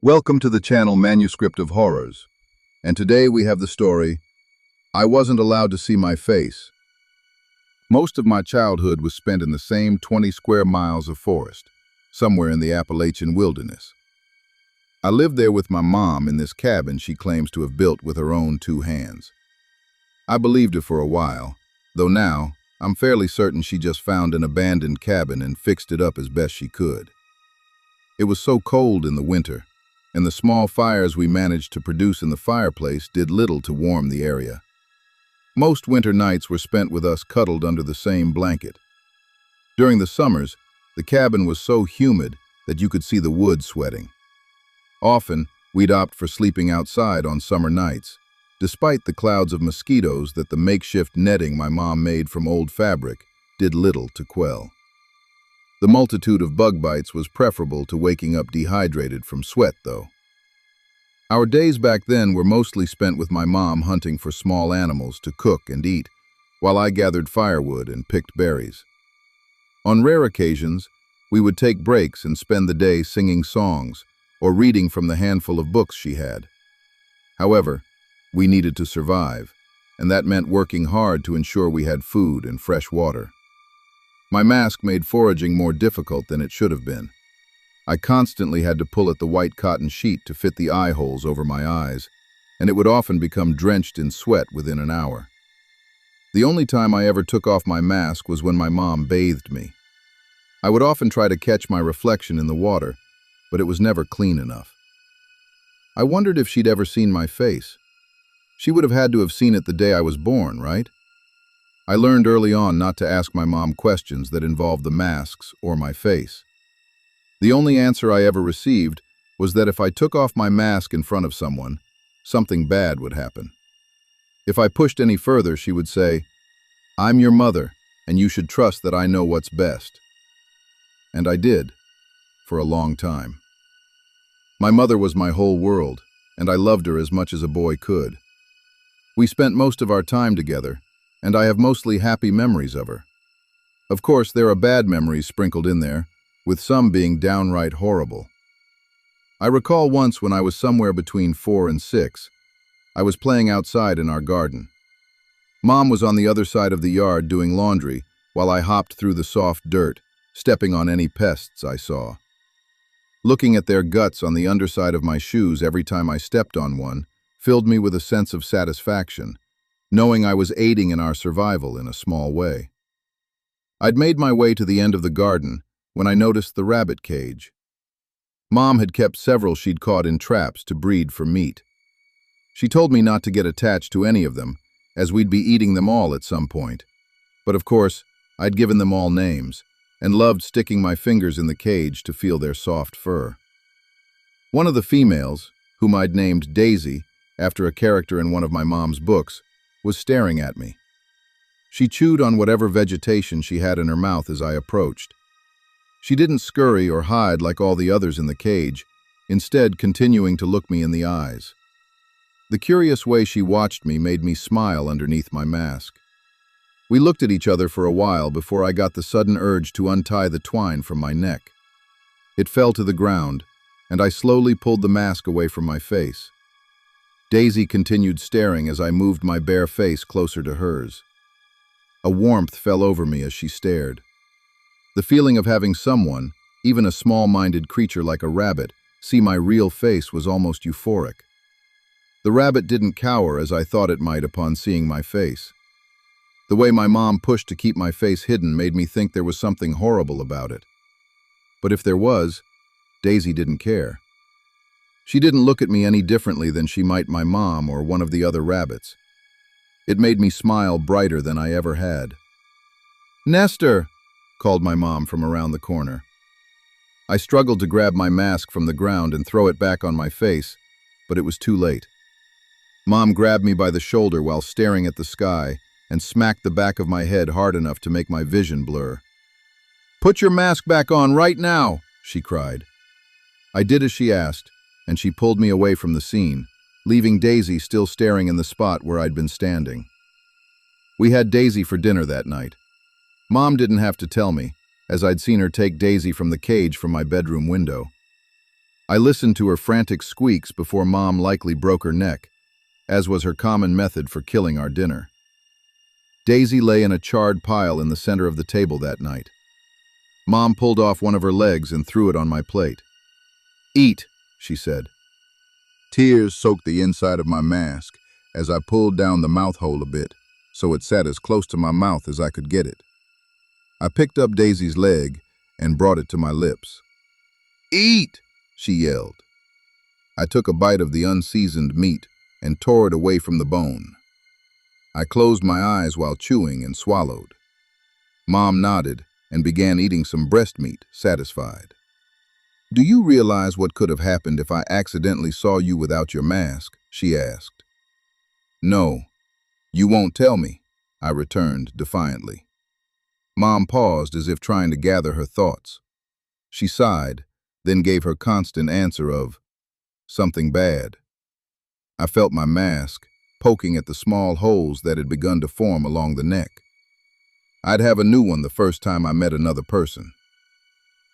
Welcome to the channel Manuscript of Horrors, and today we have the story, I Wasn't Allowed to See My Face. Most of my childhood was spent in the same 20 square miles of forest, somewhere in the Appalachian wilderness. I lived there with my mom in this cabin she claims to have built with her own two hands. I believed her for a while, though now I'm fairly certain she just found an abandoned cabin and fixed it up as best she could. It was so cold in the winter, and the small fires we managed to produce in the fireplace did little to warm the area. Most winter nights were spent with us cuddled under the same blanket. During the summers, the cabin was so humid that you could see the wood sweating. Often, we'd opt for sleeping outside on summer nights, despite the clouds of mosquitoes that the makeshift netting my mom made from old fabric did little to quell. The multitude of bug bites was preferable to waking up dehydrated from sweat, though. Our days back then were mostly spent with my mom hunting for small animals to cook and eat, while I gathered firewood and picked berries. On rare occasions, we would take breaks and spend the day singing songs or reading from the handful of books she had. However, we needed to survive, and that meant working hard to ensure we had food and fresh water. My mask made foraging more difficult than it should have been. I constantly had to pull at the white cotton sheet to fit the eye holes over my eyes, and it would often become drenched in sweat within an hour. The only time I ever took off my mask was when my mom bathed me. I would often try to catch my reflection in the water, but it was never clean enough. I wondered if she'd ever seen my face. She would have had to have seen it the day I was born, right? I learned early on not to ask my mom questions that involved the masks or my face. The only answer I ever received was that if I took off my mask in front of someone, something bad would happen. If I pushed any further, she would say, "I'm your mother, and you should trust that I know what's best." And I did, for a long time. My mother was my whole world, and I loved her as much as a boy could. We spent most of our time together, and I have mostly happy memories of her. Of course, there are bad memories sprinkled in there, with some being downright horrible. I recall once when I was somewhere between 4 and 6, I was playing outside in our garden. Mom was on the other side of the yard doing laundry while I hopped through the soft dirt, stepping on any pests I saw. Looking at their guts on the underside of my shoes every time I stepped on one filled me with a sense of satisfaction, knowing I was aiding in our survival in a small way. I'd made my way to the end of the garden when I noticed the rabbit cage. Mom had kept several she'd caught in traps to breed for meat. She told me not to get attached to any of them, as we'd be eating them all at some point. But of course, I'd given them all names, and loved sticking my fingers in the cage to feel their soft fur. One of the females, whom I'd named Daisy, after a character in one of my mom's books, was staring at me. She chewed on whatever vegetation she had in her mouth as I approached. She didn't scurry or hide like all the others in the cage, instead continuing to look me in the eyes. The curious way she watched me made me smile underneath my mask. We looked at each other for a while before I got the sudden urge to untie the twine from my neck. It fell to the ground, and I slowly pulled the mask away from my face. Daisy continued staring as I moved my bare face closer to hers. A warmth fell over me as she stared. The feeling of having someone, even a small-minded creature like a rabbit, see my real face was almost euphoric. The rabbit didn't cower as I thought it might upon seeing my face. The way my mom pushed to keep my face hidden made me think there was something horrible about it. But if there was, Daisy didn't care. She didn't look at me any differently than she might my mom or one of the other rabbits. It made me smile brighter than I ever had. "Nestor!" called my mom from around the corner. I struggled to grab my mask from the ground and throw it back on my face, but it was too late. Mom grabbed me by the shoulder while staring at the sky and smacked the back of my head hard enough to make my vision blur. "Put your mask back on right now!" she cried. I did as she asked, and she pulled me away from the scene, leaving Daisy still staring in the spot where I'd been standing. We had Daisy for dinner that night. Mom didn't have to tell me, as I'd seen her take Daisy from the cage from my bedroom window. I listened to her frantic squeaks before Mom likely broke her neck, as was her common method for killing our dinner. Daisy lay in a charred pile in the center of the table that night. Mom pulled off one of her legs and threw it on my plate. "Eat," she said. Tears soaked the inside of my mask as I pulled down the mouth hole a bit so it sat as close to my mouth as I could get it. I picked up Daisy's leg and brought it to my lips. "Eat!" she yelled. I took a bite of the unseasoned meat and tore it away from the bone. I closed my eyes while chewing and swallowed. Mom nodded and began eating some breast meat, satisfied. "Do you realize what could have happened if I accidentally saw you without your mask?" she asked. "No. You won't tell me," I returned defiantly. Mom paused as if trying to gather her thoughts. She sighed, then gave her constant answer of, "Something bad." I felt my mask, poking at the small holes that had begun to form along the neck. I'd have a new one the first time I met another person.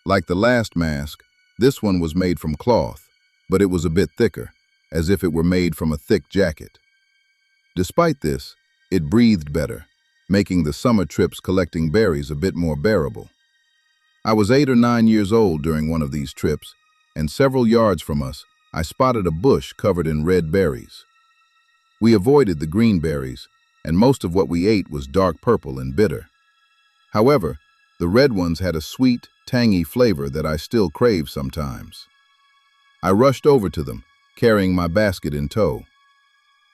Like the last mask, this one was made from cloth, but it was a bit thicker, as if it were made from a thick jacket. Despite this, it breathed better, making the summer trips collecting berries a bit more bearable. I was 8 or 9 years old during one of these trips, and several yards from us, I spotted a bush covered in red berries. We avoided the green berries, and most of what we ate was dark purple and bitter. However, the red ones had a sweet, tangy flavor that I still crave sometimes. I rushed over to them, carrying my basket in tow.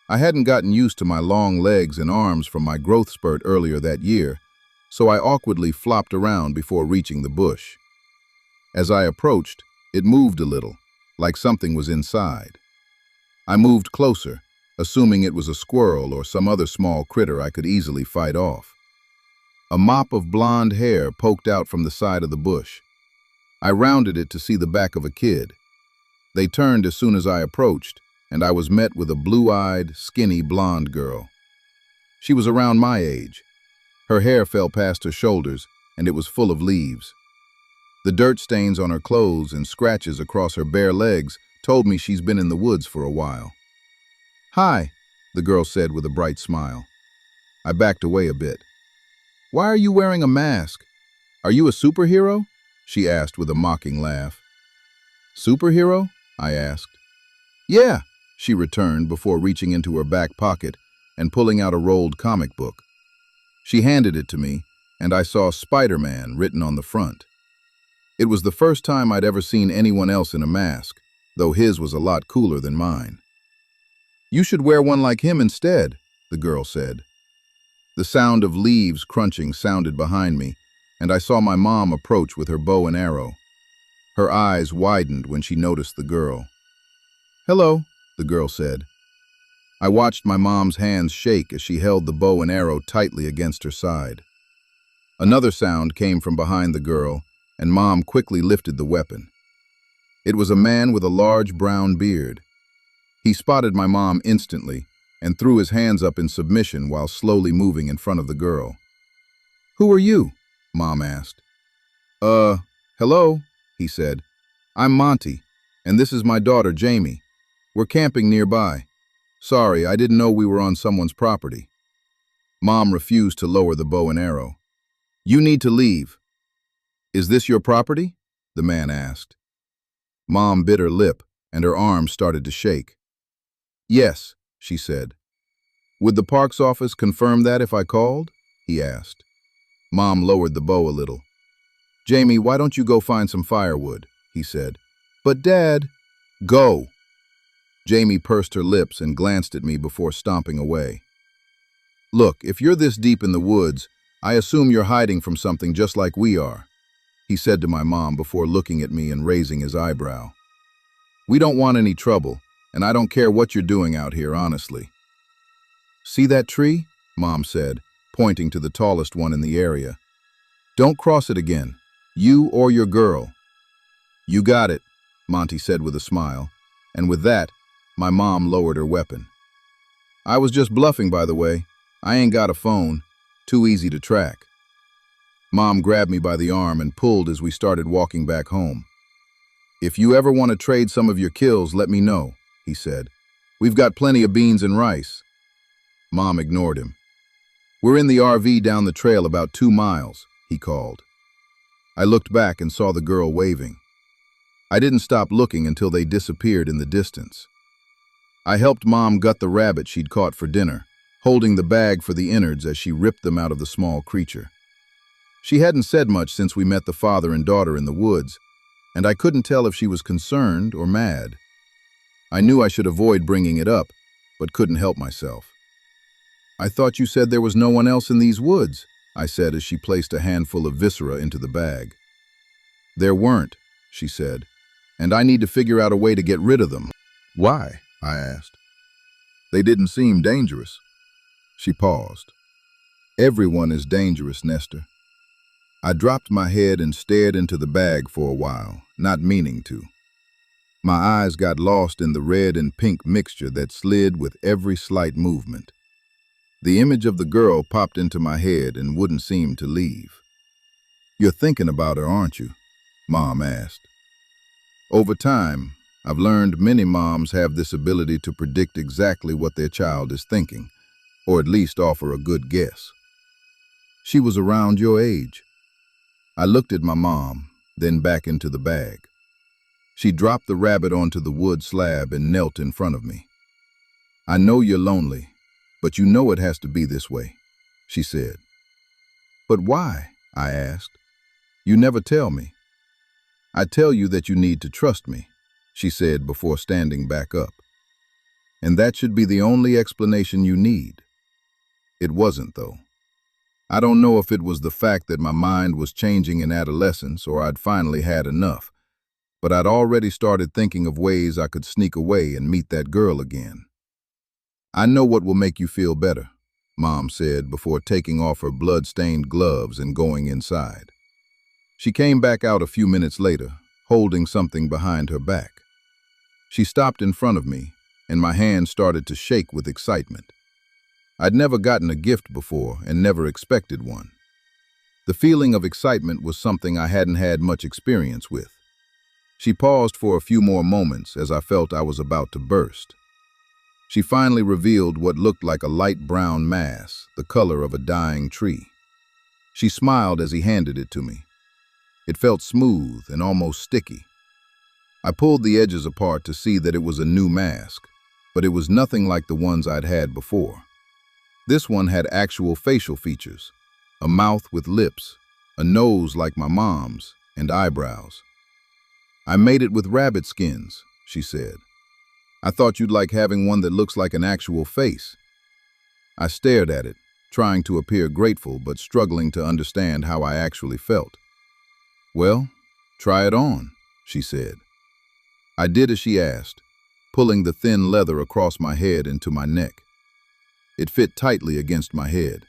I hadn't gotten used to my long legs and arms from my growth spurt earlier that year, so I awkwardly flopped around before reaching the bush. As I approached, it moved a little, like something was inside. I moved closer, assuming it was a squirrel or some other small critter I could easily fight off. A mop of blonde hair poked out from the side of the bush. I rounded it to see the back of a kid. They turned as soon as I approached, and I was met with a blue-eyed, skinny blonde girl. She was around my age. Her hair fell past her shoulders, and it was full of leaves. The dirt stains on her clothes and scratches across her bare legs told me she's been in the woods for a while. "Hi," the girl said with a bright smile. I backed away a bit. "Why are you wearing a mask? Are you a superhero?" she asked with a mocking laugh. "Superhero?" I asked. "Yeah," she returned before reaching into her back pocket and pulling out a rolled comic book. She handed it to me, and I saw Spider-Man written on the front. It was the first time I'd ever seen anyone else in a mask, though his was a lot cooler than mine. "You should wear one like him instead," the girl said. The sound of leaves crunching sounded behind me, and I saw my mom approach with her bow and arrow. Her eyes widened when she noticed the girl. "Hello," the girl said. I watched my mom's hands shake as she held the bow and arrow tightly against her side. Another sound came from behind the girl, and Mom quickly lifted the weapon. It was a man with a large brown beard. He spotted my mom instantly and threw his hands up in submission while slowly moving in front of the girl. "Who are you?" Mom asked. Hello," he said. "I'm Monty, and this is my daughter, Jamie. We're camping nearby. Sorry, I didn't know we were on someone's property." Mom refused to lower the bow and arrow. "You need to leave." "Is this your property?" the man asked. Mom bit her lip, and her arms started to shake. "Yes," she said. "Would the parks office confirm that if I called?" he asked. Mom lowered the bow a little. "Jamie, why don't you go find some firewood?" he said. "But Dad—" "Go!" Jamie pursed her lips and glanced at me before stomping away. "Look, if you're this deep in the woods, I assume you're hiding from something just like we are," he said to my mom before looking at me and raising his eyebrow. "We don't want any trouble, and I don't care what you're doing out here, honestly." "See that tree?" Mom said, pointing to the tallest one in the area. "Don't cross it again, you or your girl." "You got it," Monty said with a smile, and with that, my mom lowered her weapon. "I was just bluffing, by the way. I ain't got a phone. Too easy to track." Mom grabbed me by the arm and pulled as we started walking back home. "If you ever want to trade some of your kills, let me know," he said. "We've got plenty of beans and rice." Mom ignored him. "We're in the RV down the trail about 2 miles, he called. I looked back and saw the girl waving. I didn't stop looking until they disappeared in the distance. I helped Mom gut the rabbit she'd caught for dinner, holding the bag for the innards as she ripped them out of the small creature. She hadn't said much since we met the father and daughter in the woods, and I couldn't tell if she was concerned or mad. I knew I should avoid bringing it up, but couldn't help myself. "I thought you said there was no one else in these woods," I said as she placed a handful of viscera into the bag. "There weren't," she said, "and I need to figure out a way to get rid of them." "Why?" I asked. "They didn't seem dangerous." She paused. "Everyone is dangerous, Nestor." I dropped my head and stared into the bag for a while, not meaning to. My eyes got lost in the red and pink mixture that slid with every slight movement. The image of the girl popped into my head and wouldn't seem to leave. "You're thinking about her, aren't you?" Mom asked. Over time, I've learned many moms have this ability to predict exactly what their child is thinking, or at least offer a good guess. "She was around your age." I looked at my mom, then back into the bag. She dropped the rabbit onto the wood slab and knelt in front of me. "I know you're lonely, but you know it has to be this way," she said. "But why?" I asked. "You never tell me." "I tell you that you need to trust me," she said before standing back up. "And that should be the only explanation you need." It wasn't, though. I don't know if it was the fact that my mind was changing in adolescence or I'd finally had enough, but I'd already started thinking of ways I could sneak away and meet that girl again. "I know what will make you feel better," Mom said before taking off her blood-stained gloves and going inside. She came back out a few minutes later, holding something behind her back. She stopped in front of me, and my hand started to shake with excitement. I'd never gotten a gift before and never expected one. The feeling of excitement was something I hadn't had much experience with. She paused for a few more moments as I felt I was about to burst. She finally revealed what looked like a light brown mass, the color of a dying tree. She smiled as he handed it to me. It felt smooth and almost sticky. I pulled the edges apart to see that it was a new mask, but it was nothing like the ones I'd had before. This one had actual facial features, a mouth with lips, a nose like my mom's, and eyebrows. "I made it with rabbit skins," she said. "I thought you'd like having one that looks like an actual face." I stared at it, trying to appear grateful but struggling to understand how I actually felt. "Well, try it on," she said. I did as she asked, pulling the thin leather across my head into my neck. It fit tightly against my head.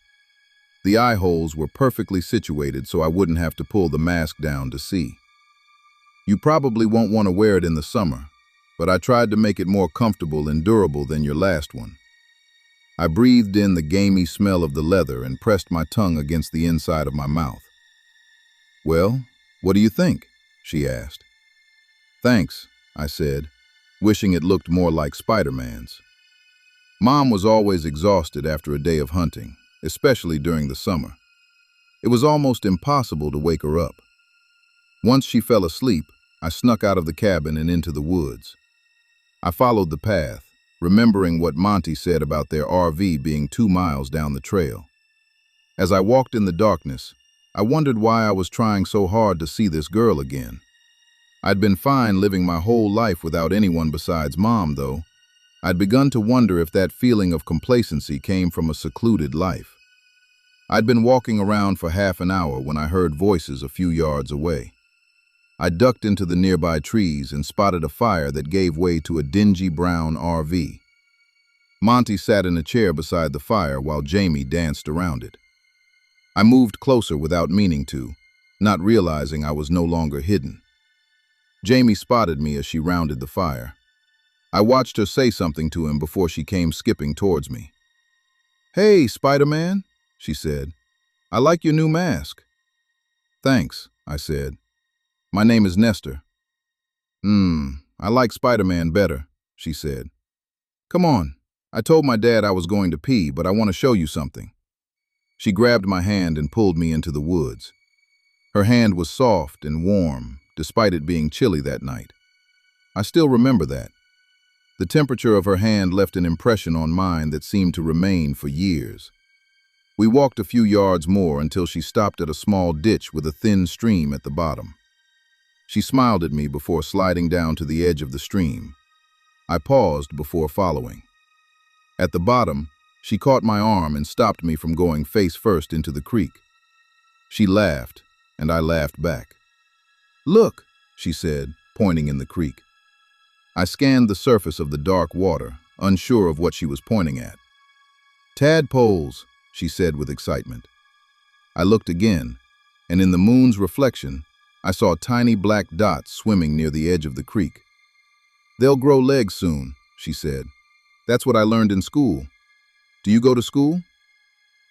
The eye holes were perfectly situated so I wouldn't have to pull the mask down to see. "You probably won't want to wear it in the summer, but I tried to make it more comfortable and durable than your last one." I breathed in the gamey smell of the leather and pressed my tongue against the inside of my mouth. "Well, what do you think?" she asked. "Thanks," I said, wishing it looked more like Spider-Man's. Mom was always exhausted after a day of hunting, especially during the summer. It was almost impossible to wake her up. Once she fell asleep, I snuck out of the cabin and into the woods. I followed the path, remembering what Monty said about their RV being 2 miles down the trail. As I walked in the darkness, I wondered why I was trying so hard to see this girl again. I'd been fine living my whole life without anyone besides Mom, though. I'd begun to wonder if that feeling of complacency came from a secluded life. I'd been walking around for half an hour when I heard voices a few yards away. I ducked into the nearby trees and spotted a fire that gave way to a dingy brown RV. Monty sat in a chair beside the fire while Jamie danced around it. I moved closer without meaning to, not realizing I was no longer hidden. Jamie spotted me as she rounded the fire. I watched her say something to him before she came skipping towards me. "Hey, Spider-Man," she said. "I like your new mask." "Thanks," I said. "My name is Nestor." I like Spider-Man better, she said. Come on. I told my dad I was going to pee, but I want to show you something. She grabbed my hand and pulled me into the woods. Her hand was soft and warm, despite it being chilly that night. I still remember that. The temperature of her hand left an impression on mine that seemed to remain for years. We walked a few yards more until she stopped at a small ditch with a thin stream at the bottom. She smiled at me before sliding down to the edge of the stream. I paused before following. At the bottom, she caught my arm and stopped me from going face first into the creek. She laughed, and I laughed back. "Look," she said, pointing in the creek. I scanned the surface of the dark water, unsure of what she was pointing at. "Tadpoles," she said with excitement. I looked again, and in the moon's reflection, I saw tiny black dots swimming near the edge of the creek. "They'll grow legs soon," she said. "That's what I learned in school. Do you go to school?"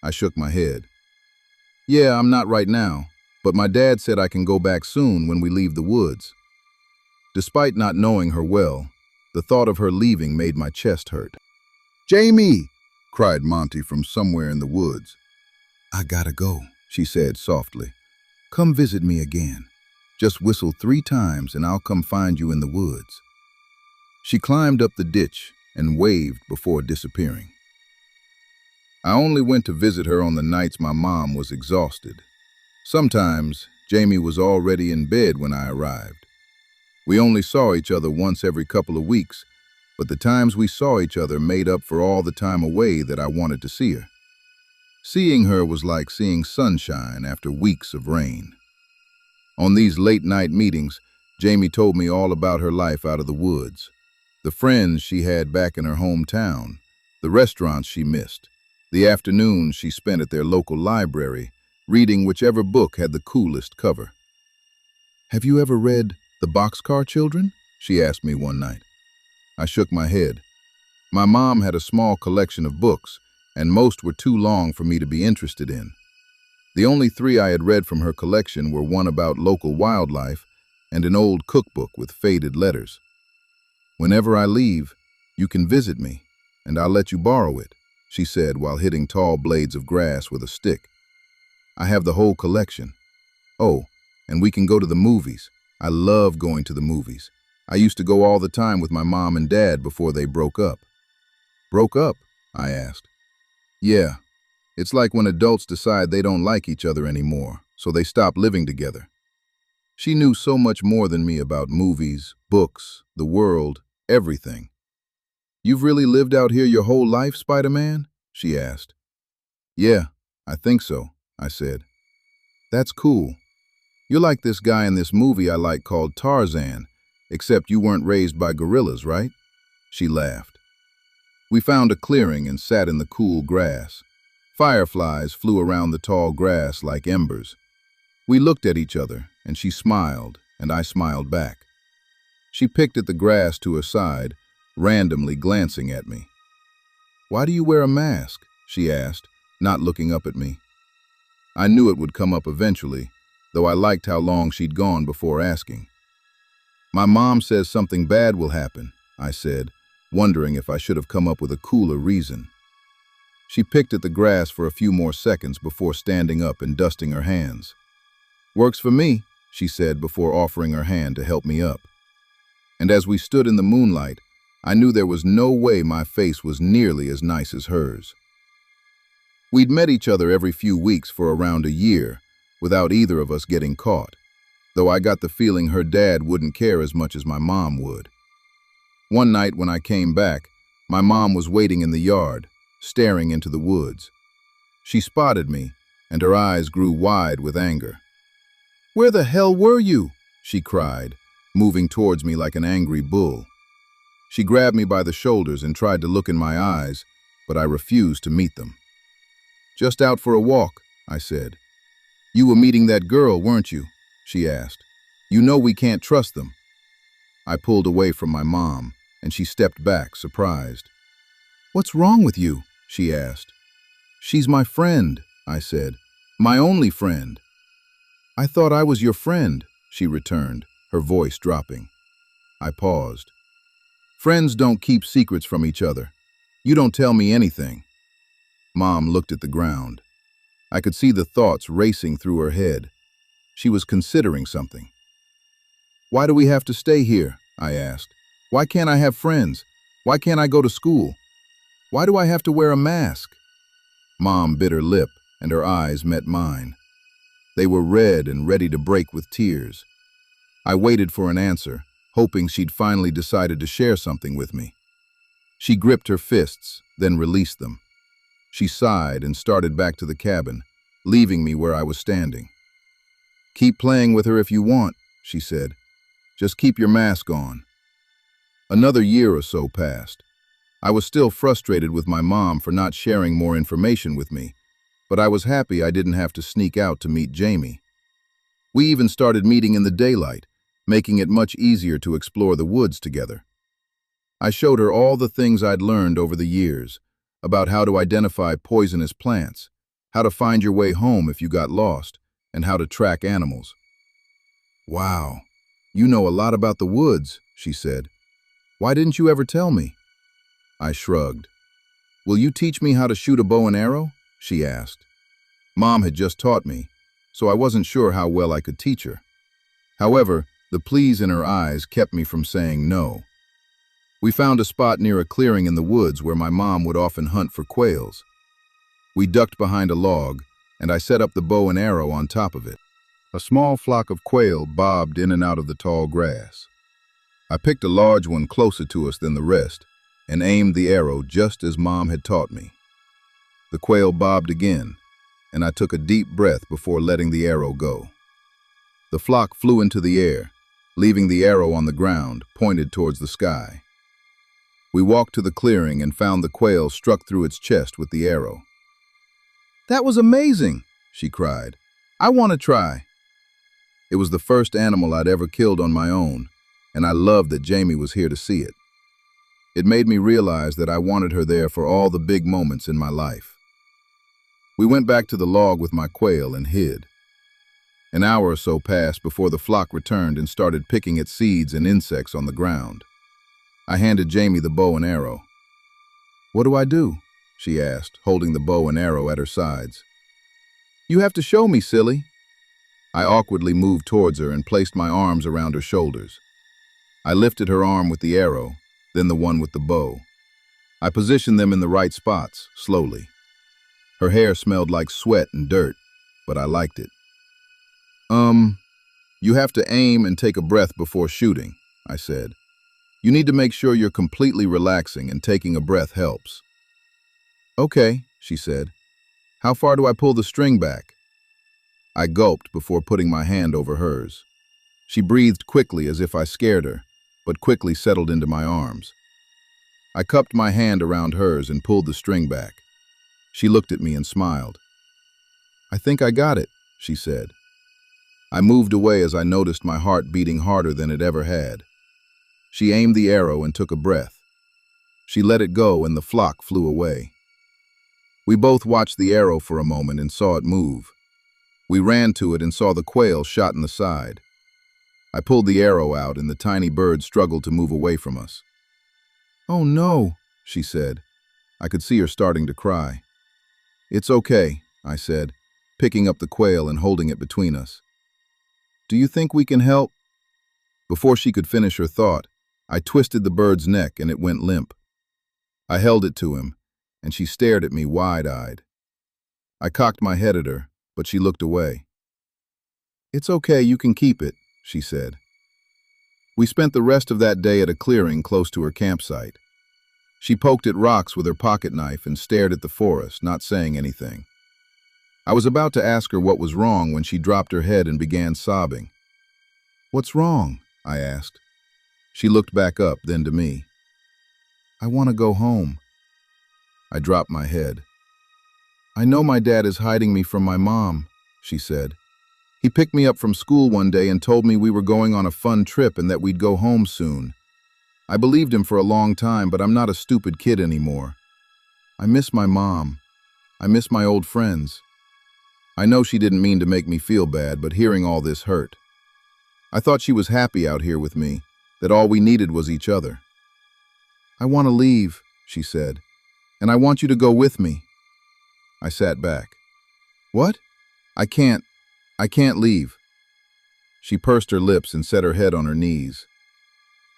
I shook my head. "Yeah, I'm not right now, but my dad said I can go back soon when we leave the woods." Despite not knowing her well, the thought of her leaving made my chest hurt. "Jamie!" cried Monty from somewhere in the woods. "I gotta go," she said softly. "Come visit me again. Just whistle 3 times and I'll come find you in the woods." She climbed up the ditch and waved before disappearing. I only went to visit her on the nights my mom was exhausted. Sometimes, Jamie was already in bed when I arrived. We only saw each other once every couple of weeks, but the times we saw each other made up for all the time away that I wanted to see her. Seeing her was like seeing sunshine after weeks of rain. On these late-night meetings, Jamie told me all about her life out of the woods, the friends she had back in her hometown, the restaurants she missed, the afternoons she spent at their local library, reading whichever book had the coolest cover. "Have you ever read The Boxcar Children?" she asked me one night. I shook my head. My mom had a small collection of books, and most were too long for me to be interested in. The only 3 I had read from her collection were one about local wildlife and an old cookbook with faded letters. "Whenever I leave, you can visit me, and I'll let you borrow it," she said while hitting tall blades of grass with a stick. "I have the whole collection. Oh, and we can go to the movies. I love going to the movies. I used to go all the time with my mom and dad before they broke up." "Broke up?" I asked. "Yeah. It's like when adults decide they don't like each other anymore, so they stop living together." She knew so much more than me about movies, books, the world, everything. "You've really lived out here your whole life, Spider-Man?" she asked. "Yeah, I think so," I said. "That's cool. You're like this guy in this movie I like called Tarzan, except you weren't raised by gorillas, right?" She laughed. We found a clearing and sat in the cool grass. Fireflies flew around the tall grass like embers. We looked at each other, and she smiled, and I smiled back. She picked at the grass to her side, randomly glancing at me. "Why do you wear a mask?" she asked, not looking up at me. I knew it would come up eventually, though I liked how long she'd gone before asking. "My mom says something bad will happen," I said, wondering if I should have come up with a cooler reason. She picked at the grass for a few more seconds before standing up and dusting her hands. "Works for me," she said before offering her hand to help me up. And as we stood in the moonlight, I knew there was no way my face was nearly as nice as hers. We'd met each other every few weeks for around a year, without either of us getting caught, though I got the feeling her dad wouldn't care as much as my mom would. One night when I came back, my mom was waiting in the yard, staring into the woods. She spotted me, and her eyes grew wide with anger. "Where the hell were you?" she cried, moving towards me like an angry bull. She grabbed me by the shoulders and tried to look in my eyes, but I refused to meet them. "Just out for a walk," I said. "You were meeting that girl, weren't you?" she asked. "You know we can't trust them." I pulled away from my mom, and she stepped back, surprised. "What's wrong with you?" she asked. "She's my friend," I said. "My only friend." "I thought I was your friend," she returned, her voice dropping. I paused. Friends don't keep secrets from each other. You don't tell me anything. Mom looked at the ground. I could see the thoughts racing through her head. She was considering something. Why do we have to stay here? I asked. Why can't I have friends? Why can't I go to school? Why do I have to wear a mask? Mom bit her lip, and her eyes met mine. They were red and ready to break with tears. I waited for an answer, hoping she'd finally decided to share something with me. She gripped her fists, then released them. She sighed and started back to the cabin, leaving me where I was standing. Keep playing with her if you want, she said. Just keep your mask on. Another year or so passed. I was still frustrated with my mom for not sharing more information with me, but I was happy I didn't have to sneak out to meet Jamie. We even started meeting in the daylight, making it much easier to explore the woods together. I showed her all the things I'd learned over the years, about how to identify poisonous plants, how to find your way home if you got lost, and how to track animals. Wow, you know a lot about the woods, she said. Why didn't you ever tell me? I shrugged. Will you teach me how to shoot a bow and arrow? She asked. Mom had just taught me, so I wasn't sure how well I could teach her. However, the pleas in her eyes kept me from saying no. We found a spot near a clearing in the woods where my mom would often hunt for quails. We ducked behind a log, and I set up the bow and arrow on top of it. A small flock of quail bobbed in and out of the tall grass. I picked a large one closer to us than the rest and aimed the arrow just as Mom had taught me. The quail bobbed again, and I took a deep breath before letting the arrow go. The flock flew into the air, leaving the arrow on the ground, pointed towards the sky. We walked to the clearing and found the quail struck through its chest with the arrow. That was amazing, she cried. I want to try. It was the first animal I'd ever killed on my own, and I loved that Jamie was here to see it. It made me realize that I wanted her there for all the big moments in my life. We went back to the log with my quail and hid. An hour or so passed before the flock returned and started picking at seeds and insects on the ground. I handed Jamie the bow and arrow. What do I do? She asked, holding the bow and arrow at her sides. You have to show me, silly. I awkwardly moved towards her and placed my arms around her shoulders. I lifted her arm with the arrow, then the one with the bow. I positioned them in the right spots, slowly. Her hair smelled like sweat and dirt, but I liked it. You have to aim and take a breath before shooting, I said. You need to make sure you're completely relaxing, and taking a breath helps. Okay, she said. How far do I pull the string back? I gulped before putting my hand over hers. She breathed quickly as if I scared her, but quickly settled into my arms. I cupped my hand around hers and pulled the string back. She looked at me and smiled. I think I got it, she said. I moved away as I noticed my heart beating harder than it ever had. She aimed the arrow and took a breath. She let it go and the flock flew away. We both watched the arrow for a moment and saw it move. We ran to it and saw the quail shot in the side. I pulled the arrow out and the tiny bird struggled to move away from us. Oh no, she said. I could see her starting to cry. It's okay, I said, picking up the quail and holding it between us. Do you think we can help? Before she could finish her thought, I twisted the bird's neck and it went limp. I held it to him, and she stared at me wide-eyed. I cocked my head at her, but she looked away. It's okay, you can keep it, she said. We spent the rest of that day at a clearing close to her campsite. She poked at rocks with her pocket knife and stared at the forest, not saying anything. I was about to ask her what was wrong when she dropped her head and began sobbing. What's wrong? I asked. She looked back up, then to me. I want to go home. I dropped my head. I know my dad is hiding me from my mom, she said. He picked me up from school one day and told me we were going on a fun trip and that we'd go home soon. I believed him for a long time, but I'm not a stupid kid anymore. I miss my mom. I miss my old friends. I know she didn't mean to make me feel bad, but hearing all this hurt. I thought she was happy out here with me, that all we needed was each other. "I want to leave," she said, "and I want you to go with me." I sat back. "What? I can't leave." She pursed her lips and set her head on her knees.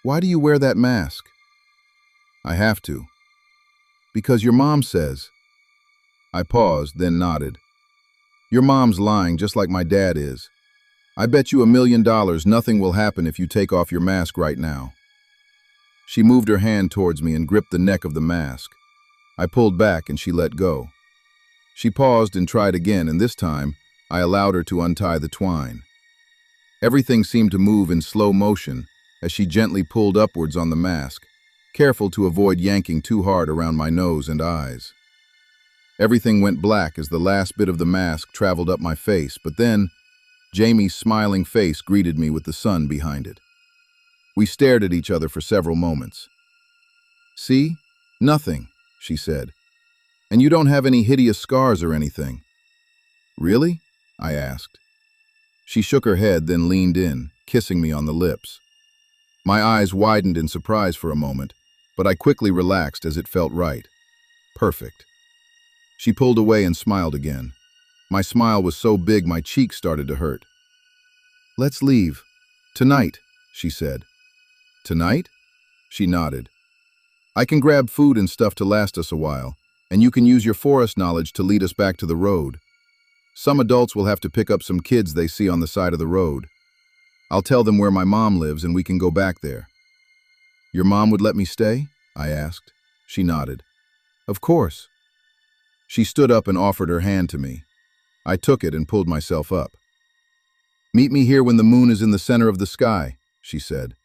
"Why do you wear that mask?" "I have to." "Because your mom says." I paused, then nodded. "Your mom's lying, just like my dad is. I bet you $1 million nothing will happen if you take off your mask right now." She moved her hand towards me and gripped the neck of the mask. I pulled back and she let go. She paused and tried again, and this time I allowed her to untie the twine. Everything seemed to move in slow motion as she gently pulled upwards on the mask, careful to avoid yanking too hard around my nose and eyes. Everything went black as the last bit of the mask traveled up my face, but then Jamie's smiling face greeted me with the sun behind it. We stared at each other for several moments. "See? Nothing," she said. "And you don't have any hideous scars or anything." "Really?" I asked. She shook her head, then leaned in, kissing me on the lips. My eyes widened in surprise for a moment, but I quickly relaxed as it felt right. Perfect. She pulled away and smiled again. My smile was so big my cheeks started to hurt. "Let's leave. Tonight," she said. "Tonight?" She nodded. "I can grab food and stuff to last us a while, and you can use your forest knowledge to lead us back to the road. Some adults will have to pick up some kids they see on the side of the road. I'll tell them where my mom lives and we can go back there." "Your mom would let me stay?" I asked. She nodded. "Of course." She stood up and offered her hand to me. I took it and pulled myself up. "Meet me here when the moon is in the center of the sky," she said.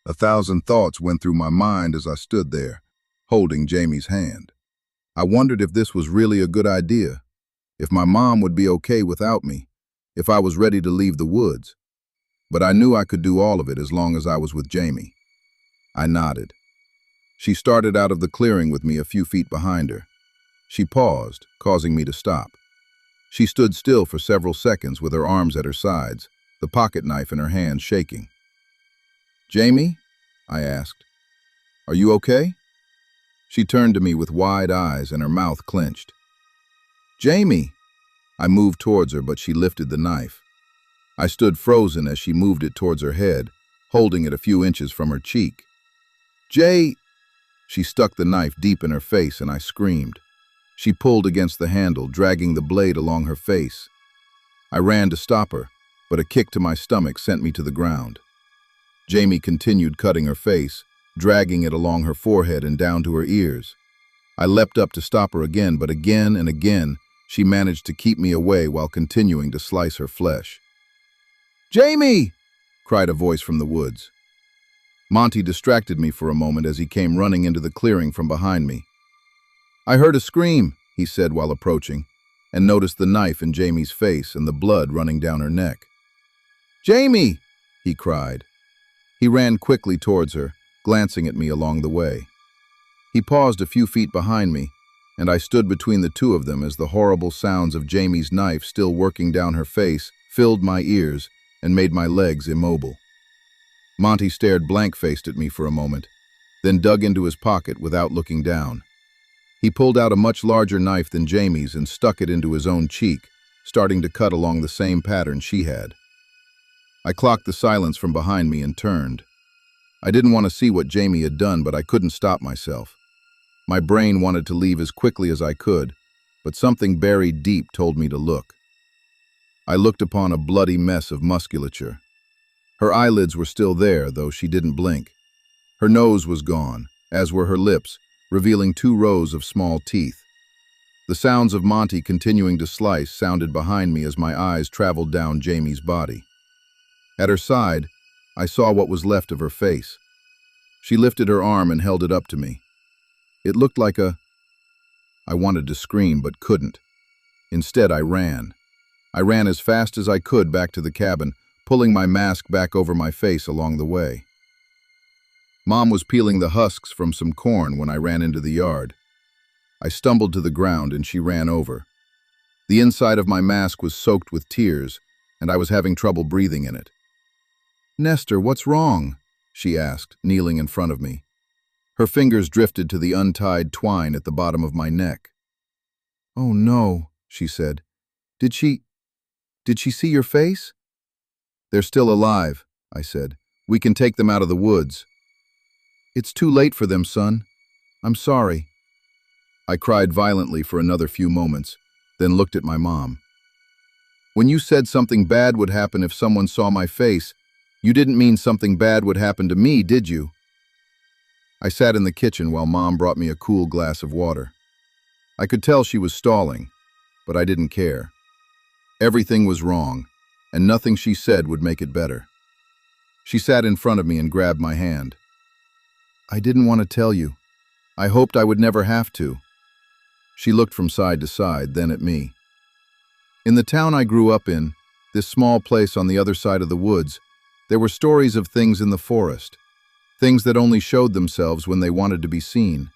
1,000 thoughts went through my mind as I stood there, holding Jamie's hand. I wondered if this was really a good idea, if my mom would be okay without me, if I was ready to leave the woods. But I knew I could do all of it as long as I was with Jamie. I nodded. She started out of the clearing with me a few feet behind her. She paused, causing me to stop. She stood still for several seconds with her arms at her sides, the pocket knife in her hand shaking. "Jamie?" I asked. "Are you okay?" She turned to me with wide eyes and her mouth clenched. "Jamie!" I moved towards her, but she lifted the knife. I stood frozen as she moved it towards her head, holding it a few inches from her cheek. "Jay!" She stuck the knife deep in her face and I screamed. She pulled against the handle, dragging the blade along her face. I ran to stop her, but a kick to my stomach sent me to the ground. Jamie continued cutting her face, dragging it along her forehead and down to her ears. I leapt up to stop her again, but again and again, she managed to keep me away while continuing to slice her flesh. "Jamie!" cried a voice from the woods. Monty distracted me for a moment as he came running into the clearing from behind me. "I heard a scream," he said while approaching, and noticed the knife in Jamie's face and the blood running down her neck. "Jamie!" he cried. He ran quickly towards her, glancing at me along the way. He paused a few feet behind me, and I stood between the two of them as the horrible sounds of Jamie's knife still working down her face filled my ears and made my legs immobile. Monty stared blank-faced at me for a moment, then dug into his pocket without looking down. He pulled out a much larger knife than Jamie's and stuck it into his own cheek, starting to cut along the same pattern she had. I clocked the silence from behind me and turned. I didn't want to see what Jamie had done, but I couldn't stop myself. My brain wanted to leave as quickly as I could, but something buried deep told me to look. I looked upon a bloody mess of musculature. Her eyelids were still there, though she didn't blink. Her nose was gone, as were her lips, revealing 2 rows of small teeth. The sounds of Monty continuing to slice sounded behind me as my eyes traveled down Jamie's body. At her side, I saw what was left of her face. She lifted her arm and held it up to me. It looked like a... I wanted to scream, but couldn't. Instead, I ran. I ran as fast as I could back to the cabin, pulling my mask back over my face along the way. Mom was peeling the husks from some corn when I ran into the yard. I stumbled to the ground and she ran over. The inside of my mask was soaked with tears, and I was having trouble breathing in it. "Nestor, what's wrong?" she asked, kneeling in front of me. Her fingers drifted to the untied twine at the bottom of my neck. "Oh no," she said. Did she see your face?" "They're still alive," I said. "We can take them out of the woods." "It's too late for them, son. I'm sorry." I cried violently for another few moments, then looked at my mom. "When you said something bad would happen if someone saw my face, you didn't mean something bad would happen to me, did you?" I sat in the kitchen while Mom brought me a cool glass of water. I could tell she was stalling, but I didn't care. Everything was wrong, and nothing she said would make it better. She sat in front of me and grabbed my hand. "I didn't want to tell you. I hoped I would never have to." She looked from side to side, then at me. "In the town I grew up in, this small place on the other side of the woods, there were stories of things in the forest, things that only showed themselves when they wanted to be seen.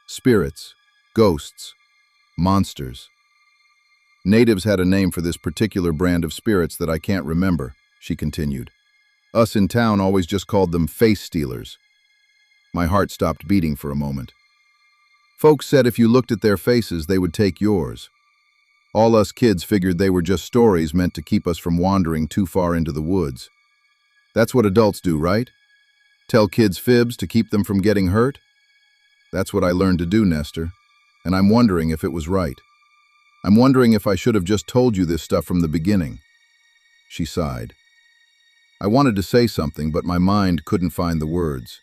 Spirits, ghosts, monsters. Natives had a name for this particular brand of spirits that I can't remember," she continued. "Us in town always just called them face stealers." My heart stopped beating for a moment. "Folks said if you looked at their faces, they would take yours. All us kids figured they were just stories meant to keep us from wandering too far into the woods. That's what adults do, right? Tell kids fibs to keep them from getting hurt? That's what I learned to do, Nestor, and I'm wondering if it was right. I'm wondering if I should have just told you this stuff from the beginning." She sighed. I wanted to say something, but my mind couldn't find the words.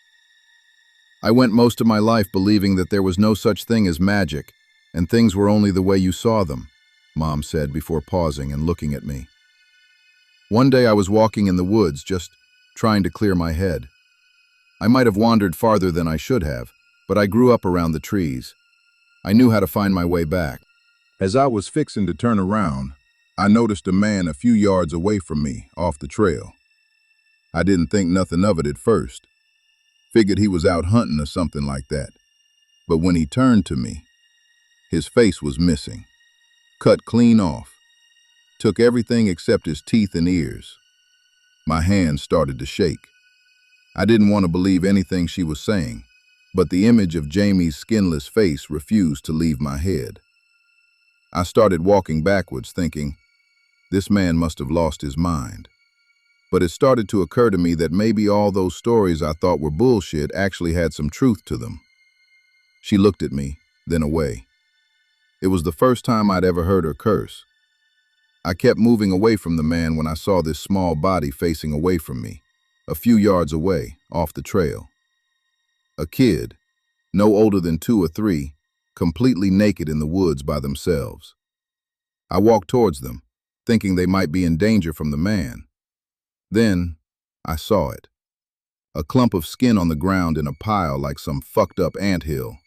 "I went most of my life believing that there was no such thing as magic, and things were only the way you saw them," Mom said before pausing and looking at me. "One day I was walking in the woods, just trying to clear my head. I might have wandered farther than I should have, but I grew up around the trees. I knew how to find my way back. As I was fixing to turn around, I noticed a man a few yards away from me, off the trail. I didn't think nothing of it at first. Figured he was out hunting or something like that. But when he turned to me, his face was missing, cut clean off. Took everything except his teeth and ears. My hands started to shake. I didn't want to believe anything she was saying, but the image of Jamie's skinless face refused to leave my head. I started walking backwards thinking, this man must have lost his mind. But it started to occur to me that maybe all those stories I thought were bullshit actually had some truth to them. She looked at me, then away. It was the first time I'd ever heard her curse. I kept moving away from the man when I saw this small body facing away from me, a few yards away, off the trail. A kid, no older than 2 or 3, completely naked in the woods by themselves. I walked towards them, thinking they might be in danger from the man. Then, I saw it. A clump of skin on the ground in a pile like some fucked up anthill.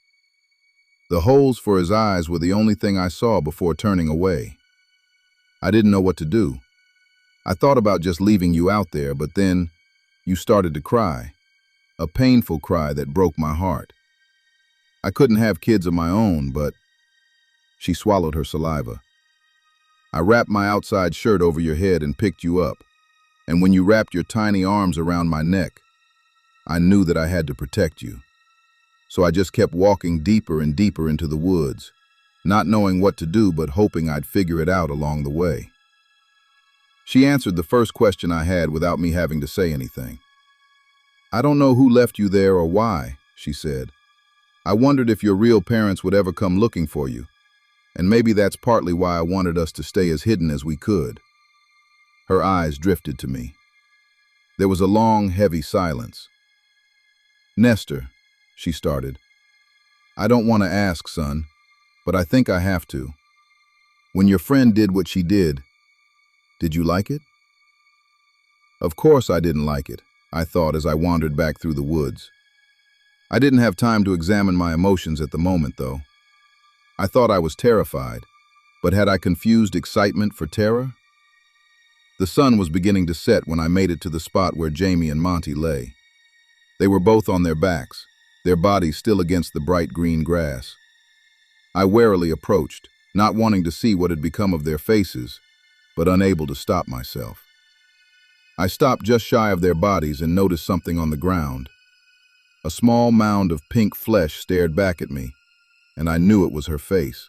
The holes for his eyes were the only thing I saw before turning away. I didn't know what to do. I thought about just leaving you out there, but then you started to cry. A painful cry that broke my heart. I couldn't have kids of my own, but... She swallowed her saliva. I wrapped my outside shirt over your head and picked you up. And when you wrapped your tiny arms around my neck, I knew that I had to protect you. So I just kept walking deeper and deeper into the woods, not knowing what to do but hoping I'd figure it out along the way. She answered the first question I had without me having to say anything. "I don't know who left you there or why," she said. "I wondered if your real parents would ever come looking for you, and maybe that's partly why I wanted us to stay as hidden as we could." Her eyes drifted to me. There was a long, heavy silence. "Nestor," she started, "I don't want to ask, son, but I think I have to. When your friend did what she did you like it?" Of course I didn't like it, I thought as I wandered back through the woods. I didn't have time to examine my emotions at the moment, though. I thought I was terrified, but had I confused excitement for terror? The sun was beginning to set when I made it to the spot where Jamie and Monty lay. They were both on their backs, their bodies still against the bright green grass. I warily approached, not wanting to see what had become of their faces, but unable to stop myself. I stopped just shy of their bodies and noticed something on the ground. A small mound of pink flesh stared back at me, and I knew it was her face.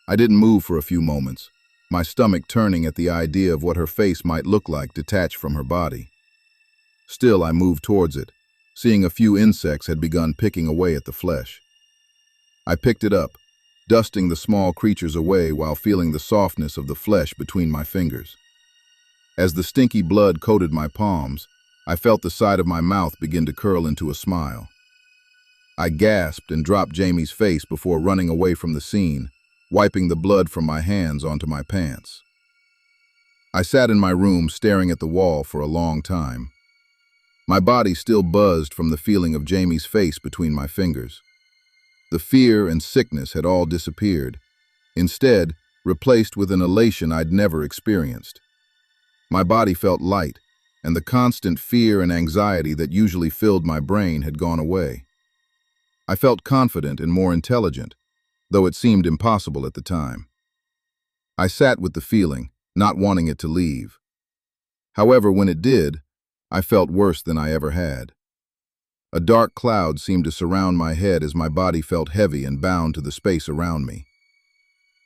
I didn't move for a few moments, my stomach turning at the idea of what her face might look like detached from her body. Still, I moved towards it, seeing a few insects had begun picking away at the flesh. I picked it up, dusting the small creatures away while feeling the softness of the flesh between my fingers. As the stinky blood coated my palms, I felt the side of my mouth begin to curl into a smile. I gasped and dropped Jamie's face before running away from the scene, wiping the blood from my hands onto my pants. I sat in my room staring at the wall for a long time. My body still buzzed from the feeling of Jamie's face between my fingers. The fear and sickness had all disappeared, instead replaced with an elation I'd never experienced. My body felt light, and the constant fear and anxiety that usually filled my brain had gone away. I felt confident and more intelligent, though it seemed impossible at the time. I sat with the feeling, not wanting it to leave. However, when it did, I felt worse than I ever had. A dark cloud seemed to surround my head as my body felt heavy and bound to the space around me.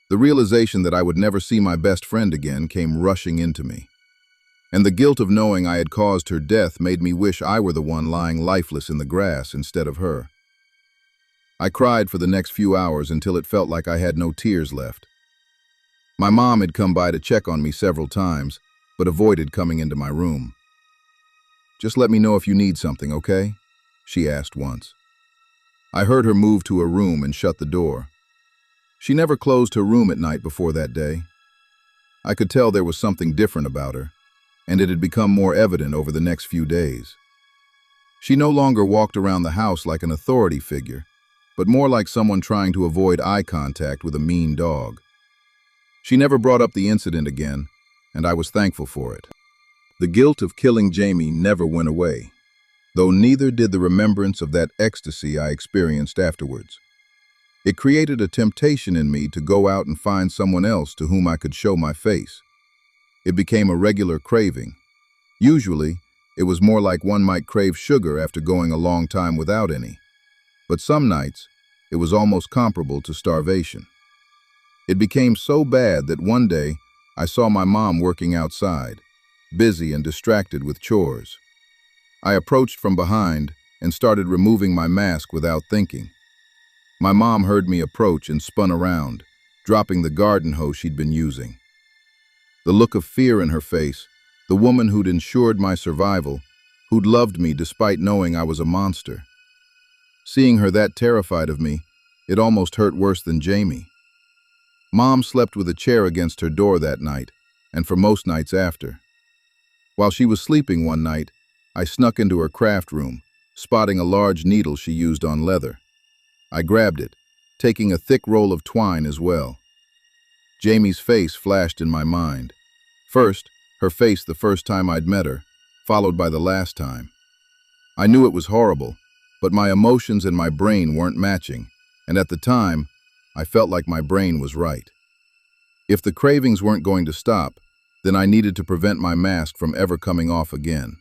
The realization that I would never see my best friend again came rushing into me. And the guilt of knowing I had caused her death made me wish I were the one lying lifeless in the grass instead of her. I cried for the next few hours until it felt like I had no tears left. My mom had come by to check on me several times, but avoided coming into my room. "Just let me know if you need something, okay?" she asked once. I heard her move to her room and shut the door. She never closed her room at night before that day. I could tell there was something different about her, and it had become more evident over the next few days. She no longer walked around the house like an authority figure, but more like someone trying to avoid eye contact with a mean dog. She never brought up the incident again, and I was thankful for it. The guilt of killing Jamie never went away, though neither did the remembrance of that ecstasy I experienced afterwards. It created a temptation in me to go out and find someone else to whom I could show my face. It became a regular craving. Usually, it was more like one might crave sugar after going a long time without any. But some nights, it was almost comparable to starvation. It became so bad that one day, I saw my mom working outside, busy and distracted with chores. I approached from behind and started removing my mask without thinking. My mom heard me approach and spun around, dropping the garden hose she'd been using. The look of fear in her face, the woman who'd ensured my survival, who'd loved me despite knowing I was a monster. Seeing her that terrified of me, it almost hurt worse than Jamie. Mom slept with a chair against her door that night, and for most nights after. While she was sleeping one night, I snuck into her craft room, spotting a large needle she used on leather. I grabbed it, taking a thick roll of twine as well. Jamie's face flashed in my mind. First, her face the first time I'd met her, followed by the last time. I knew it was horrible, but my emotions and my brain weren't matching, and at the time, I felt like my brain was right. If the cravings weren't going to stop, then I needed to prevent my mask from ever coming off again.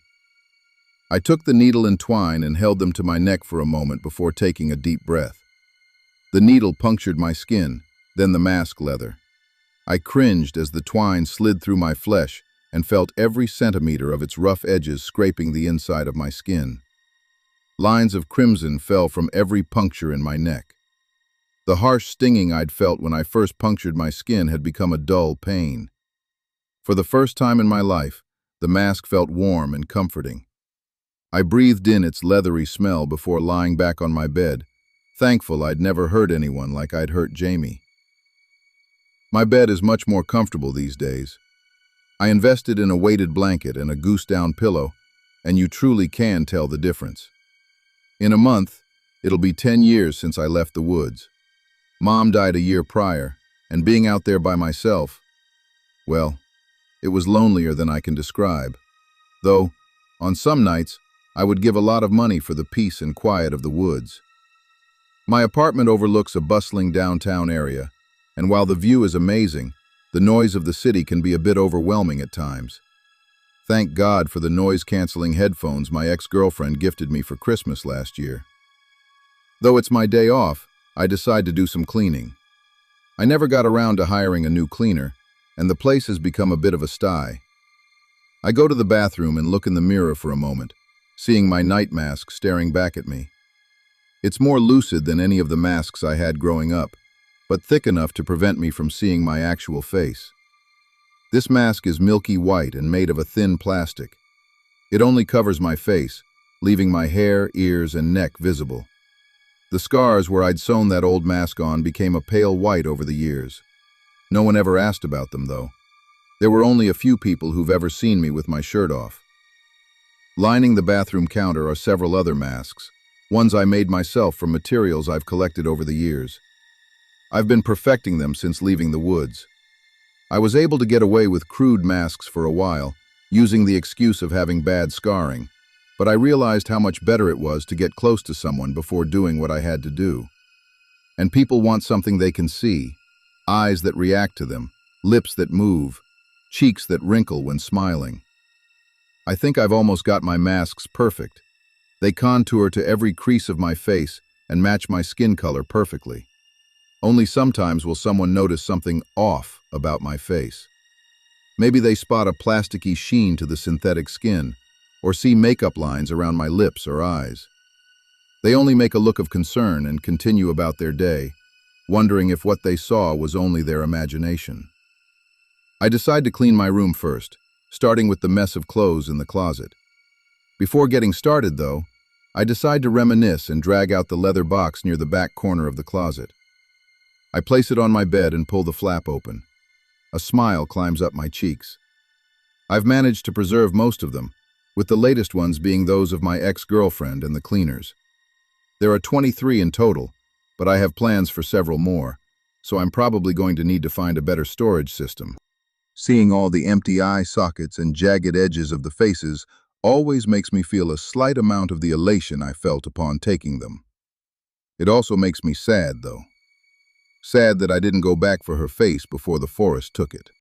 I took the needle and twine and held them to my neck for a moment before taking a deep breath. The needle punctured my skin, then the mask leather. I cringed as the twine slid through my flesh and felt every centimeter of its rough edges scraping the inside of my skin. Lines of crimson fell from every puncture in my neck. The harsh stinging I'd felt when I first punctured my skin had become a dull pain. For the first time in my life, the mask felt warm and comforting. I breathed in its leathery smell before lying back on my bed, thankful I'd never hurt anyone like I'd hurt Jamie. My bed is much more comfortable these days. I invested in a weighted blanket and a goose-down pillow, and you truly can tell the difference. In a month, it'll be 10 years since I left the woods. Mom died a year prior, and being out there by myself, well, it was lonelier than I can describe. Though, on some nights, I would give a lot of money for the peace and quiet of the woods. My apartment overlooks a bustling downtown area, and while the view is amazing, the noise of the city can be a bit overwhelming at times. Thank God for the noise-canceling headphones my ex-girlfriend gifted me for Christmas last year. Though it's my day off, I decide to do some cleaning. I never got around to hiring a new cleaner, and the place has become a bit of a sty. I go to the bathroom and look in the mirror for a moment, seeing my night mask staring back at me. It's more lucid than any of the masks I had growing up, but thick enough to prevent me from seeing my actual face. This mask is milky white and made of a thin plastic. It only covers my face, leaving my hair, ears, and neck visible. The scars where I'd sewn that old mask on became a pale white over the years. No one ever asked about them, though. There were only a few people who've ever seen me with my shirt off. Lining the bathroom counter are several other masks, ones I made myself from materials I've collected over the years. I've been perfecting them since leaving the woods. I was able to get away with crude masks for a while, using the excuse of having bad scarring, but I realized how much better it was to get close to someone before doing what I had to do. And people want something they can see, eyes that react to them, lips that move, cheeks that wrinkle when smiling. I think I've almost got my masks perfect. They contour to every crease of my face and match my skin color perfectly. Only sometimes will someone notice something off about my face. Maybe they spot a plasticky sheen to the synthetic skin, or see makeup lines around my lips or eyes. They only make a look of concern and continue about their day, wondering if what they saw was only their imagination. I decide to clean my room first, starting with the mess of clothes in the closet. Before getting started, though, I decide to reminisce and drag out the leather box near the back corner of the closet. I place it on my bed and pull the flap open. A smile climbs up my cheeks. I've managed to preserve most of them, with the latest ones being those of my ex-girlfriend and the cleaners. There are 23 in total, but I have plans for several more, so I'm probably going to need to find a better storage system. Seeing all the empty eye sockets and jagged edges of the faces always makes me feel a slight amount of the elation I felt upon taking them. It also makes me sad, though. Sad that I didn't go back for her face before the forest took it.